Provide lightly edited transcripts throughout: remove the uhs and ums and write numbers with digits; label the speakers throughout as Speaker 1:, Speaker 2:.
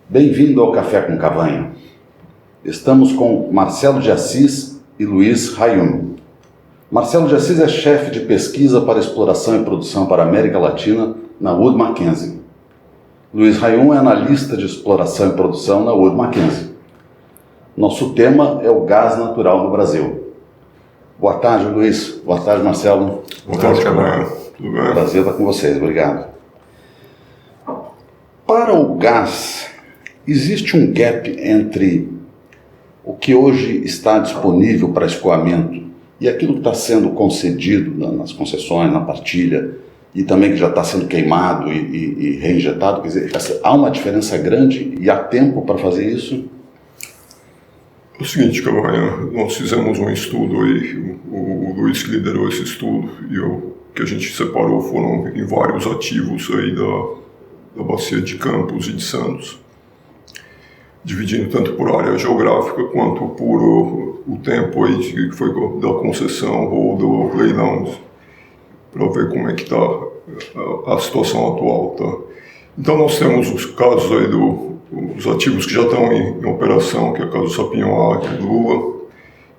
Speaker 1: Bem-vindo ao Café com Cavanha. Estamos com Marcelo de Assis e Luiz Hayun. Marcelo de Assis é chefe de pesquisa para exploração e produção para a América Latina na Wood Mackenzie. Luiz Hayun é analista de exploração e produção na Wood Mackenzie. Nosso tema é o gás natural no Brasil. Boa tarde, Luiz. Boa tarde, Marcelo.
Speaker 2: Boa tarde, Cavanha. Tudo bem?
Speaker 1: Prazer estar com vocês. Obrigado. Para o gás, existe um gap entre o que hoje está disponível para escoamento e aquilo que está sendo concedido nas concessões, na partilha, e também que já está sendo queimado e reinjetado. Quer dizer, há uma diferença grande e há tempo para fazer isso?
Speaker 2: É o seguinte, Cavanha, nós fizemos um estudo aí, o Luiz que liderou esse estudo, e o que a gente separou foram em vários ativos aí da bacia de Campos e de Santos, dividindo tanto por área geográfica quanto por o tempo aí que foi da concessão ou do leilão, para ver como é que está a situação atual, tá? Então nós temos os casos aí os ativos que já estão em operação, que é o caso do Sapinhoá, Lula,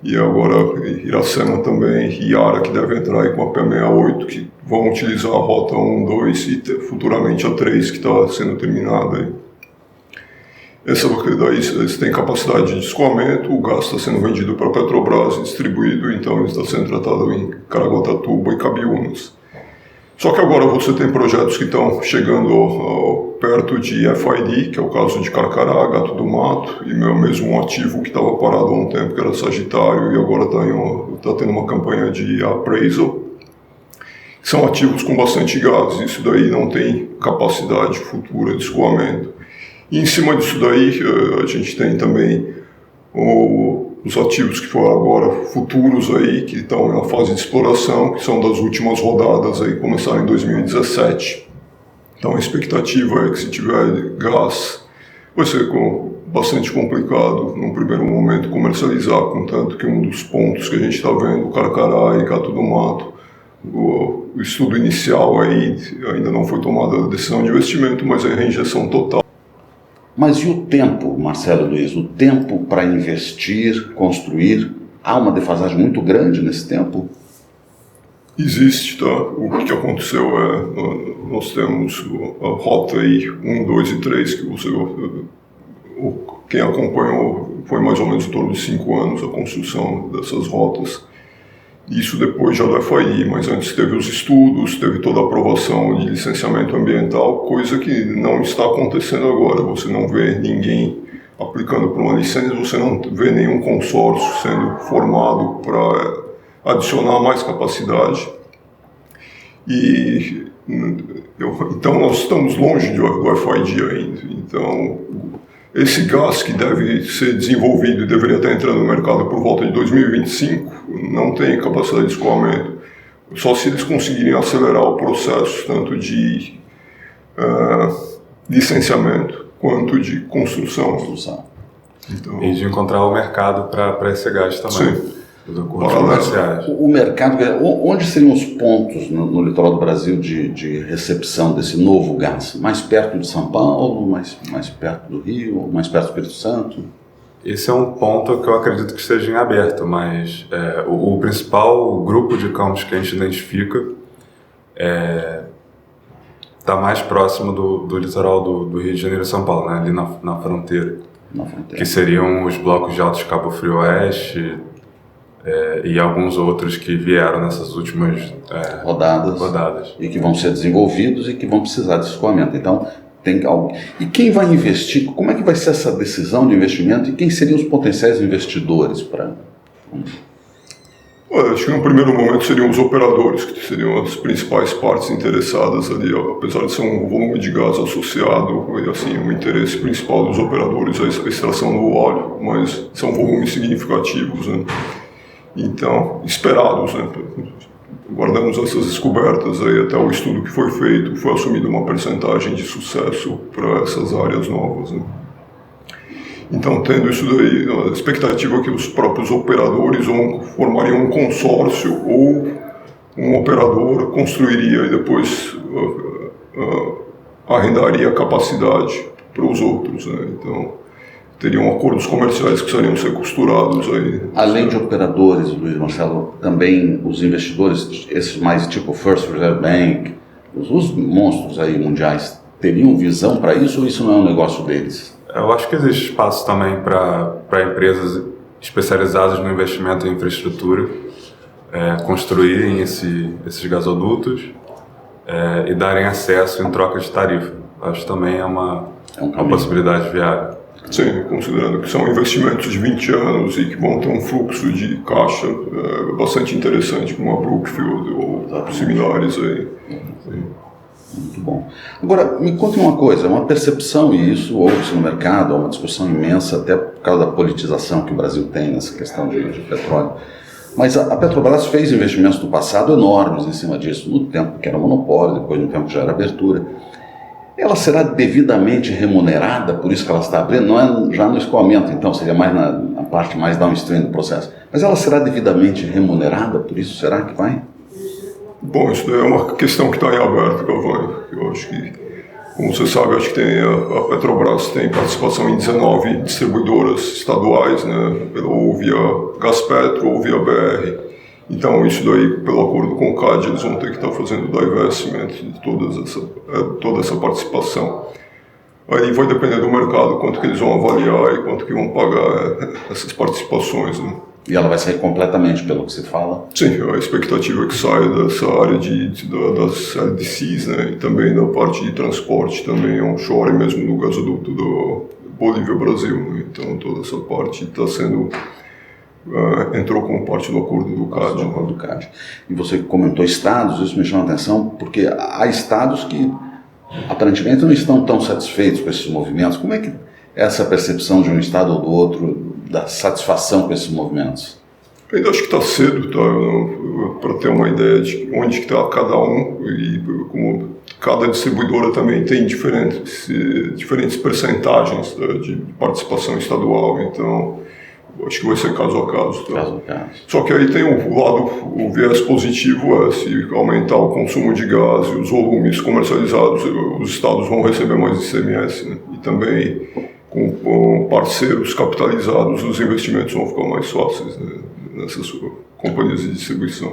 Speaker 2: e agora Iracema também, e Iara, que deve entrar aí com a P68, que vão utilizar a rota 1, 2 e futuramente a 3, que está sendo terminada aí. Essa daí eles têm capacidade de escoamento, o gás está sendo vendido para a Petrobras e distribuído, então ele está sendo tratado em Caraguatatuba e Cabiúnas. Só que agora você tem projetos que estão chegando perto de FID, que é o caso de Carcará, Gato do Mato, e mesmo um ativo que estava parado há um tempo, que era Sagitário, e agora está tendo uma campanha de appraisal. São ativos com bastante gás, isso daí não tem capacidade futura de escoamento. E em cima disso daí, a gente tem também os ativos que foram agora futuros aí, que estão na fase de exploração, que são das últimas rodadas aí, começaram em 2017. Então a expectativa é que se tiver gás, vai ser bastante complicado, num primeiro momento, comercializar, contanto que um dos pontos que a gente está vendo, Carcará e Gato do Mato, o estudo inicial aí, ainda não foi tomada a decisão de investimento, mas é reinjeção total.
Speaker 1: Mas e o tempo, Marcelo e Luiz? O tempo para investir, construir? Há uma defasagem muito grande nesse tempo?
Speaker 2: Existe, tá? O que aconteceu nós temos a rota aí 1, 2 e 3, que quem acompanhou foi mais ou menos em torno de 5 anos a construção dessas rotas. Isso depois já do FID, mas antes teve os estudos, teve toda a aprovação de licenciamento ambiental, coisa que não está acontecendo agora. Você não vê ninguém aplicando por uma licença, você não vê nenhum consórcio sendo formado para adicionar mais capacidade. Então nós estamos longe do FID ainda. Então esse gás que deve ser desenvolvido e deveria estar entrando no mercado por volta de 2025 não tem capacidade de escoamento. Só se eles conseguirem acelerar o processo, tanto de licenciamento quanto de construção.
Speaker 3: Então, e de encontrar o mercado para esse gás também.
Speaker 2: Sim.
Speaker 1: O mercado, onde seriam os pontos no litoral do Brasil de recepção desse novo gás? Mais perto de São Paulo, mais perto do Rio, mais perto do Espírito Santo?
Speaker 3: Esse é um ponto que eu acredito que esteja em aberto, mas o principal grupo de campos que a gente identifica está mais próximo do litoral do Rio de Janeiro e São Paulo, né? Ali na fronteira. Que seriam os blocos de Altos Cabo Frio Oeste, e alguns outros que vieram nessas últimas rodadas.
Speaker 1: E que vão ser desenvolvidos e que vão precisar de escoamento. Então, tem algo. E quem vai investir? Como é que vai ser essa decisão de investimento e quem seriam os potenciais investidores para...
Speaker 2: Acho que no primeiro momento seriam os operadores, que seriam as principais partes interessadas ali, apesar de ser um volume de gás associado, e assim, o interesse principal dos operadores é a extração do óleo, mas são volumes significativos, né? Então, esperados, né? Guardamos essas descobertas aí até o estudo que foi feito, foi assumida uma percentagem de sucesso para essas áreas novas, né? Então, tendo isso daí, a expectativa é que os próprios operadores formariam um consórcio ou um operador construiria e depois arrendaria a capacidade para os outros, né? Então, teriam acordos comerciais que precisariam ser costurados aí.
Speaker 1: Além de operadores, Luiz Marcelo, também os investidores, esses mais tipo First Reserve Bank, os monstros aí mundiais, teriam visão para isso ou isso não é um negócio deles?
Speaker 3: Eu acho que existe espaço também para empresas especializadas no investimento em infraestrutura construírem esses gasodutos e darem acesso em troca de tarifa. Acho que também é uma possibilidade viável.
Speaker 2: Sim, considerando que são investimentos de 20 anos e que vão ter um fluxo de caixa bastante interessante como a Brookfield ou similares aí. Sim.
Speaker 1: Muito bom. Agora, me conte uma coisa, uma percepção, e isso ouve-se no mercado, é uma discussão imensa, até por causa da politização que o Brasil tem nessa questão de petróleo. Mas a Petrobras fez investimentos no passado enormes em cima disso, no tempo que era monopólio, depois no tempo que já era abertura. Ela será devidamente remunerada, por isso que ela está abrindo, não é já no escoamento, então seria mais na parte mais downstream do processo, mas ela será devidamente remunerada, por isso será que vai?
Speaker 2: Bom, isso daí é uma questão que está em aberto, Galvão. Eu acho que, como você sabe, acho que tem a Petrobras tem participação em 19 distribuidoras estaduais, né? Ou via Gaspetro ou via BR. Então, isso daí, pelo acordo com o CAD, eles vão ter que estar fazendo divestment de toda essa participação. Aí vai depender do mercado, quanto que eles vão avaliar e quanto que vão pagar essas participações, né?
Speaker 1: E ela vai sair completamente, pelo que se fala?
Speaker 2: Sim, a expectativa é que saia dessa área das LDCs, né? E também da parte de transporte, também onshore, mesmo no gasoduto do Bolívia-Brasil, né? Então, toda essa parte está sendo... entrou como parte do acordo do CAD.
Speaker 1: E você comentou estados, isso me chama a atenção, porque há estados que aparentemente não estão tão satisfeitos com esses movimentos. Como é que é essa percepção de um estado ou do outro, da satisfação com esses movimentos?
Speaker 2: Eu ainda acho que está cedo, para ter uma ideia de onde está cada um, e como cada distribuidora também tem diferentes percentagens de participação estadual, então acho que vai ser caso a caso. Tá?
Speaker 1: Caso a caso.
Speaker 2: Só que aí tem o viés positivo se aumentar o consumo de gás e os volumes comercializados, os estados vão receber mais ICMS, né? E também com parceiros capitalizados, os investimentos vão ficar mais fáceis, né? Nessas companhias de distribuição.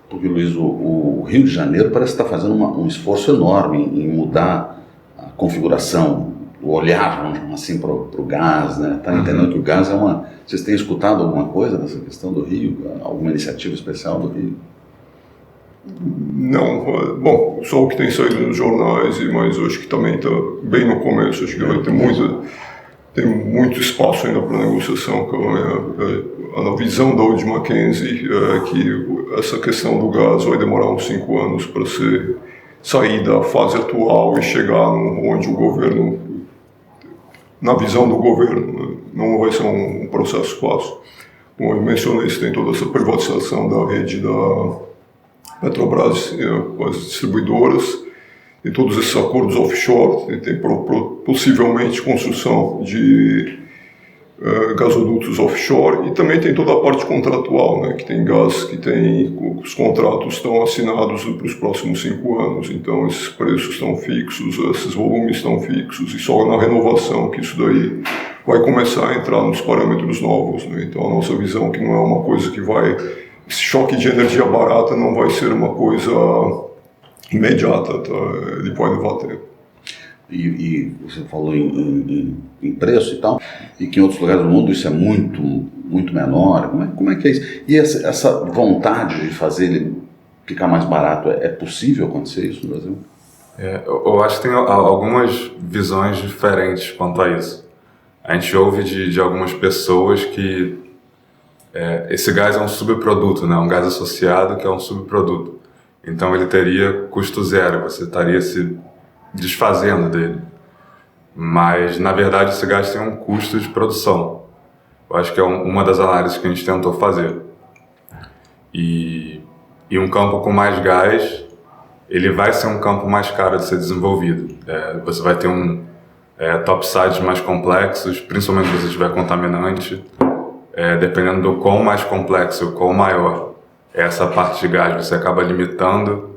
Speaker 1: Porque, Luiz, o Rio de Janeiro parece estar fazendo um esforço enorme em mudar a configuração, o olhar, vamos chamar assim, para o gás, né? Está entendendo que o gás é uma... Vocês têm escutado alguma coisa dessa questão do Rio? Alguma iniciativa especial do Rio?
Speaker 2: Não, bom, só o que tem saído nos jornais, mas eu acho que também está bem no começo, acho que vai ter muito espaço ainda para negociação. A visão da Wood Mackenzie é que essa questão do gás vai demorar uns 5 anos para sair da fase atual e chegar onde o governo, na visão do governo, não vai ser um processo fácil. Como eu mencionei, tem toda essa privatização da rede da Petrobras com as distribuidoras, tem todos esses acordos offshore, tem possivelmente construção de gasodutos offshore e também tem toda a parte contratual, né, que tem gás, os contratos estão assinados para os próximos 5 anos, então esses preços estão fixos, esses volumes estão fixos e só na renovação que isso daí vai começar a entrar nos parâmetros novos, né? Então a nossa visão é que não é uma coisa que esse choque de energia barata não vai ser uma coisa imediata, tá? Ele vai levar tempo.
Speaker 1: E você falou em preço e tal, e que em outros lugares do mundo isso é muito, muito menor. Como é que é isso? E essa vontade de fazer ele ficar mais barato, é possível acontecer isso no Brasil?
Speaker 3: Eu acho que tem algumas visões diferentes quanto a isso. A gente ouve de algumas pessoas que esse gás é um subproduto, né? Um gás associado que é um subproduto. Então ele teria custo zero, você estaria se desfazendo dele. Mas, na verdade, esse gás tem um custo de produção. Eu acho que é uma das análises que a gente tentou fazer. E um campo com mais gás, ele vai ser um campo mais caro de ser desenvolvido. Você vai ter topsides mais complexos, principalmente se você tiver contaminante. Dependendo do quão mais complexo, quão maior essa parte de gás, você acaba limitando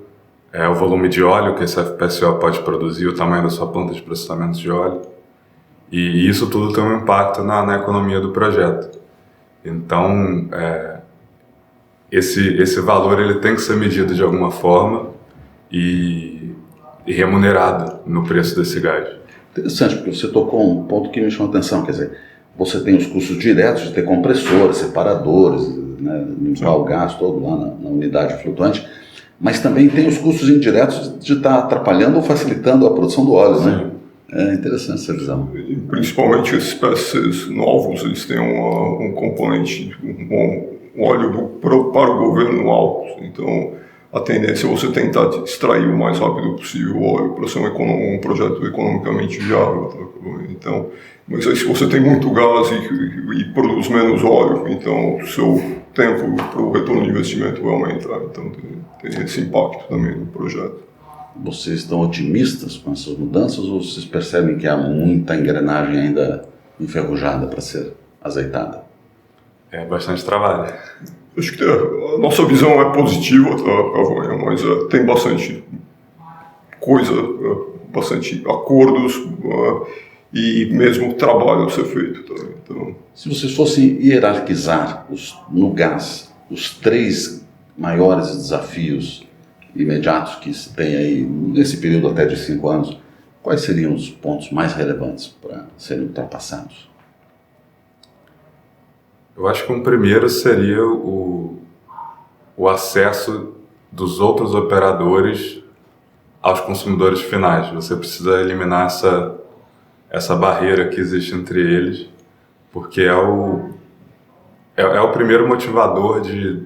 Speaker 3: o volume de óleo que esse FPSO pode produzir, o tamanho da sua planta de processamento de óleo. E isso tudo tem um impacto na economia do projeto. Então, esse valor ele tem que ser medido de alguma forma e remunerado no preço desse gás.
Speaker 1: Interessante, porque você tocou um ponto que me chamou a atenção, quer dizer, você tem os custos diretos de ter compressores, separadores, né, limpar o gás todo lá na unidade flutuante, mas também tem os custos indiretos de estar atrapalhando ou facilitando a produção do óleo, né? É interessante essa visão.
Speaker 2: E principalmente esses PSCs novos, eles têm um componente, um óleo para o governo alto. Então, a tendência é você tentar extrair o mais rápido possível o óleo para ser um projeto economicamente viável. Tá? Então, mas aí se você tem muito gás e produz menos óleo, então o seu tempo para o retorno de investimento vai aumentar. Então, tem esse impacto também no projeto.
Speaker 1: Vocês estão otimistas com essas mudanças ou vocês percebem que há muita engrenagem ainda enferrujada para ser azeitada?
Speaker 3: É bastante trabalho.
Speaker 2: Acho que a nossa visão é positiva, tá, Cavanha, mas tem bastante coisa, bastante acordos e mesmo trabalho a ser feito. Tá? Então,
Speaker 1: se vocês fossem hierarquizar no gás os 3 maiores desafios imediatos que se tem aí nesse período até de 5 anos, quais seriam os pontos mais relevantes para serem ultrapassados?
Speaker 3: Eu acho que um primeiro seria o acesso dos outros operadores aos consumidores finais. Você precisa eliminar essa barreira que existe entre eles, porque é o primeiro motivador de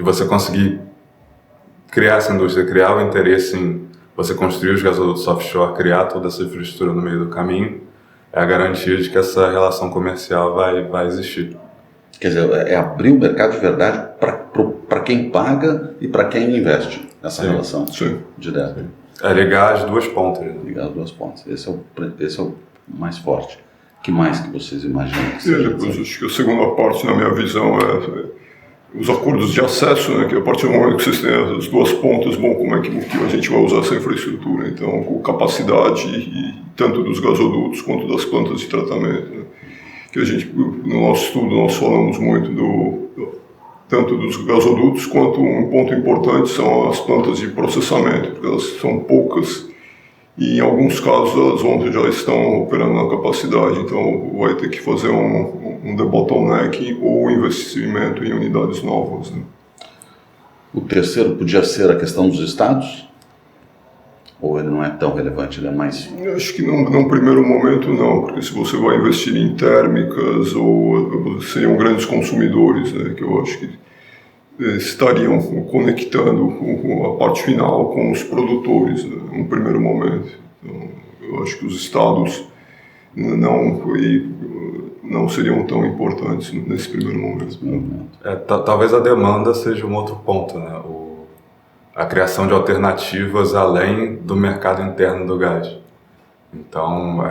Speaker 3: você conseguir criar essa indústria, criar o interesse em você construir os gasodutos offshore, criar toda essa infraestrutura no meio do caminho, é a garantia de que essa relação comercial vai existir.
Speaker 1: Quer dizer, é abrir o mercado de verdade para quem paga e para quem investe nessa relação direta.
Speaker 3: É ligar as duas pontas.
Speaker 1: Ligar as duas pontas. Esse é o mais forte. O que mais que vocês imaginam que seja?
Speaker 2: Depois, acho que a segunda parte, na minha visão, é os acordos de acesso, né, que a partir do momento que vocês têm as duas pontas, bom, como é que a gente vai usar essa infraestrutura? Então, com capacidade tanto dos gasodutos quanto das plantas de tratamento, né? Que a gente, no nosso estudo, nós falamos muito tanto dos gasodutos quanto um ponto importante são as plantas de processamento, porque elas são poucas e em alguns casos elas já estão operando na capacidade, então vai ter que fazer um debottleneck ou investimento em unidades novas. Né?
Speaker 1: O terceiro podia ser a questão dos estados? Ou ele não é tão relevante, ele é mais...
Speaker 2: Eu acho que num primeiro momento não, porque se você vai investir em térmicas ou seriam grandes consumidores, né, que eu acho que estariam conectando a parte final com os produtores, né, num primeiro momento. Então, eu acho que os estados não seriam tão importantes nesse primeiro momento.
Speaker 3: Talvez a demanda seja um outro ponto, né? A criação de alternativas além do mercado interno do gás. Então,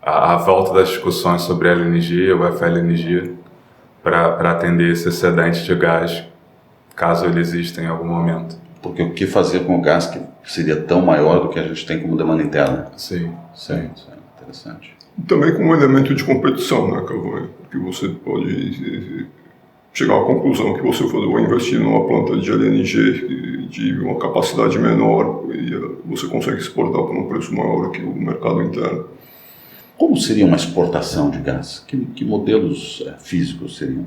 Speaker 3: a volta das discussões sobre LNG ou FLNG para atender esse excedente de gás, caso ele exista em algum momento.
Speaker 1: Porque o que fazer com o gás que seria tão maior do que a gente tem como demanda interna?
Speaker 3: Sim.
Speaker 1: Interessante.
Speaker 2: E também como elemento de competição, né, Cavanha? Porque você pode chegar à conclusão que você vai investir numa planta de LNG de uma capacidade menor e você consegue exportar por um preço maior que o mercado interno.
Speaker 1: Como seria uma exportação de gás? Que modelos físicos seriam?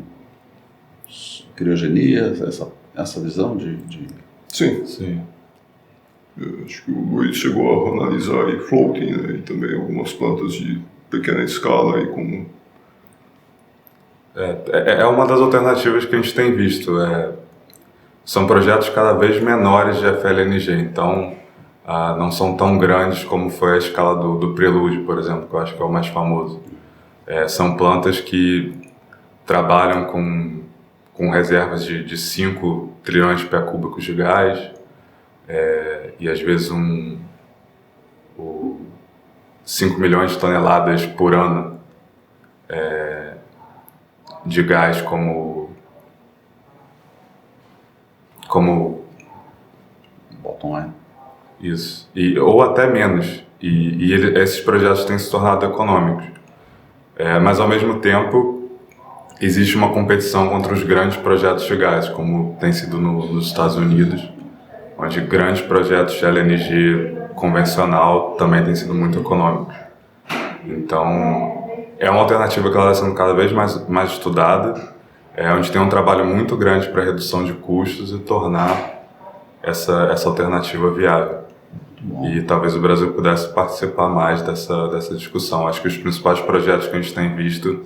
Speaker 1: Criogenia, essa visão de...
Speaker 2: Sim. Eu acho que o Luiz chegou a analisar aí floating, né, e também algumas plantas de pequena escala aí como...
Speaker 3: É uma das alternativas que a gente tem visto. São projetos cada vez menores de FLNG, então não são tão grandes como foi a escala do Prelude, por exemplo, que eu acho que é o mais famoso. São plantas que trabalham com reservas de 5 trilhões de pé cúbicos de gás e às vezes 5 milhões de toneladas por ano de gás como
Speaker 1: bottom line.
Speaker 3: Isso, ou até menos. esses projetos têm se tornado econômicos. Mas, ao mesmo tempo, existe uma competição contra os grandes projetos de gás, como tem sido nos Estados Unidos, onde grandes projetos de LNG convencional também têm sido muito econômicos. Então, é uma alternativa que ela está sendo cada vez mais estudada, onde tem um trabalho muito grande para redução de custos e tornar essa alternativa viável. E talvez o Brasil pudesse participar mais dessa discussão. Acho que os principais projetos que a gente tem visto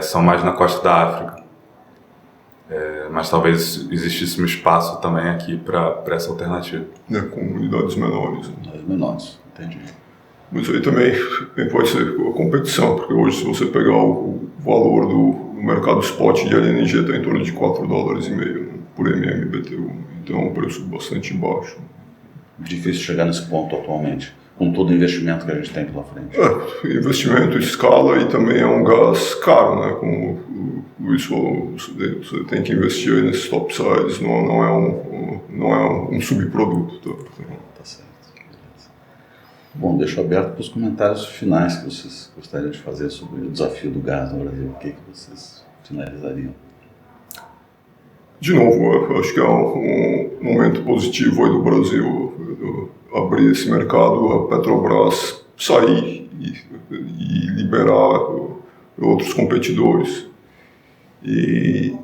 Speaker 3: são mais na costa da África. Mas talvez existisse um espaço também aqui para essa alternativa.
Speaker 2: Com unidades menores.
Speaker 1: Unidades menores, entendi.
Speaker 2: Mas aí também pode ser a competição, porque hoje se você pegar o valor do mercado spot de LNG está em torno de $4,5 por MMBTU. Então é um preço bastante baixo.
Speaker 1: Difícil chegar nesse ponto atualmente, com todo o investimento que a gente tem pela frente.
Speaker 2: Investimento, escala, e também é um gás caro, né? Como o Luiz falou, você tem que investir aí nesses topsides, não é um subproduto.
Speaker 1: Tá certo. Beleza. Bom, deixo aberto para os comentários finais que vocês gostariam de fazer sobre o desafio do gás no Brasil. O que vocês finalizariam?
Speaker 2: De novo, eu acho que é um momento positivo aí do Brasil abrir esse mercado, a Petrobras sair e liberar outros competidores. E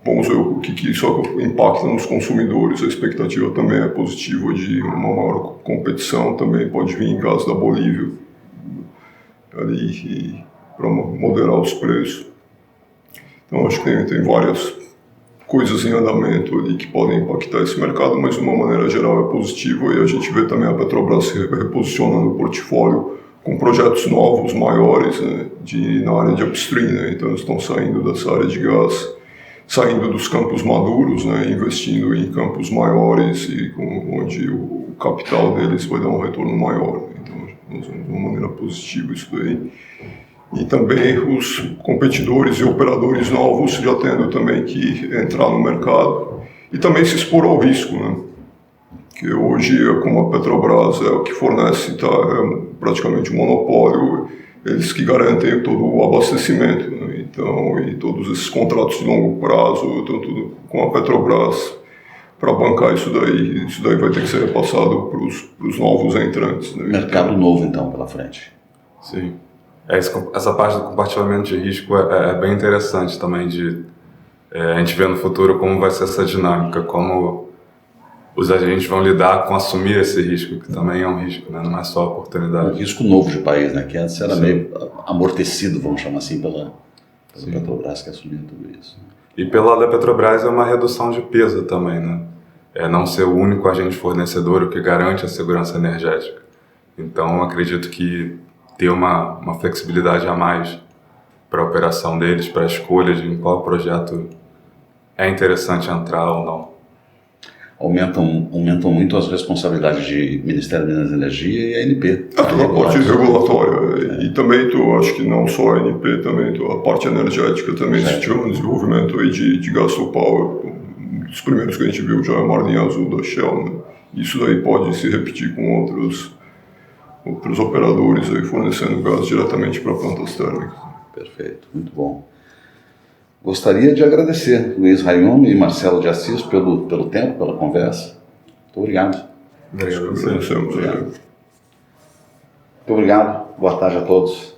Speaker 2: vamos ver o que isso impacta nos consumidores. A expectativa também é positiva de uma maior competição. Também pode vir gás da Bolívia ali para moderar os preços. Então acho que tem várias coisas em andamento ali que podem impactar esse mercado, mas de uma maneira geral é positivo, e a gente vê também a Petrobras se reposicionando o portfólio com projetos novos, maiores, né, na área de upstream, né, então eles estão saindo dessa área de gás, saindo dos campos maduros, né, investindo em campos maiores e onde o capital deles vai dar um retorno maior, né, então nós vemos de uma maneira positiva isso daí. E também os competidores e operadores novos já tendo também que entrar no mercado e também se expor ao risco, né? Que hoje, como a Petrobras é o que fornece, é praticamente um monopólio, eles que garantem todo o abastecimento, né? Então, e todos esses contratos de longo prazo, tudo com a Petrobras para bancar isso daí vai ter que ser repassado para os novos entrantes, né?
Speaker 1: Mercado novo, então, pela frente.
Speaker 3: Sim. Essa parte do compartilhamento de risco é bem interessante também, a gente ver no futuro como vai ser essa dinâmica, como os agentes vão lidar com assumir esse risco, que também é um risco, né? Não é só oportunidade.
Speaker 1: Um risco novo de país, né? Que antes era meio amortecido, vamos chamar assim, pela Petrobras que assumiu tudo isso.
Speaker 3: E pelo lado da Petrobras é uma redução de peso também, né? Não ser o único agente fornecedor, o que garante a segurança energética. Então, acredito que ter uma flexibilidade a mais para a operação deles, para a escolha de em qual projeto é interessante entrar ou não.
Speaker 1: Aumentam muito as responsabilidades de Ministério de Minas e Energia e a ANP.
Speaker 2: Toda a parte regulatória. E também, acho que não só a ANP, também a parte energética também, se tiver um desenvolvimento aí de gas to power. Um dos primeiros que a gente viu já é a Marinha Azul da Shell, né? Isso daí pode se repetir com outros operadores aí fornecendo gás diretamente para plantas térmicas.
Speaker 1: Perfeito, muito bom. Gostaria de agradecer Luiz Hayum e Marcelo de Assis pelo tempo, pela conversa. Muito obrigado.
Speaker 2: Agradecemos.
Speaker 1: Muito obrigado. Boa tarde a todos.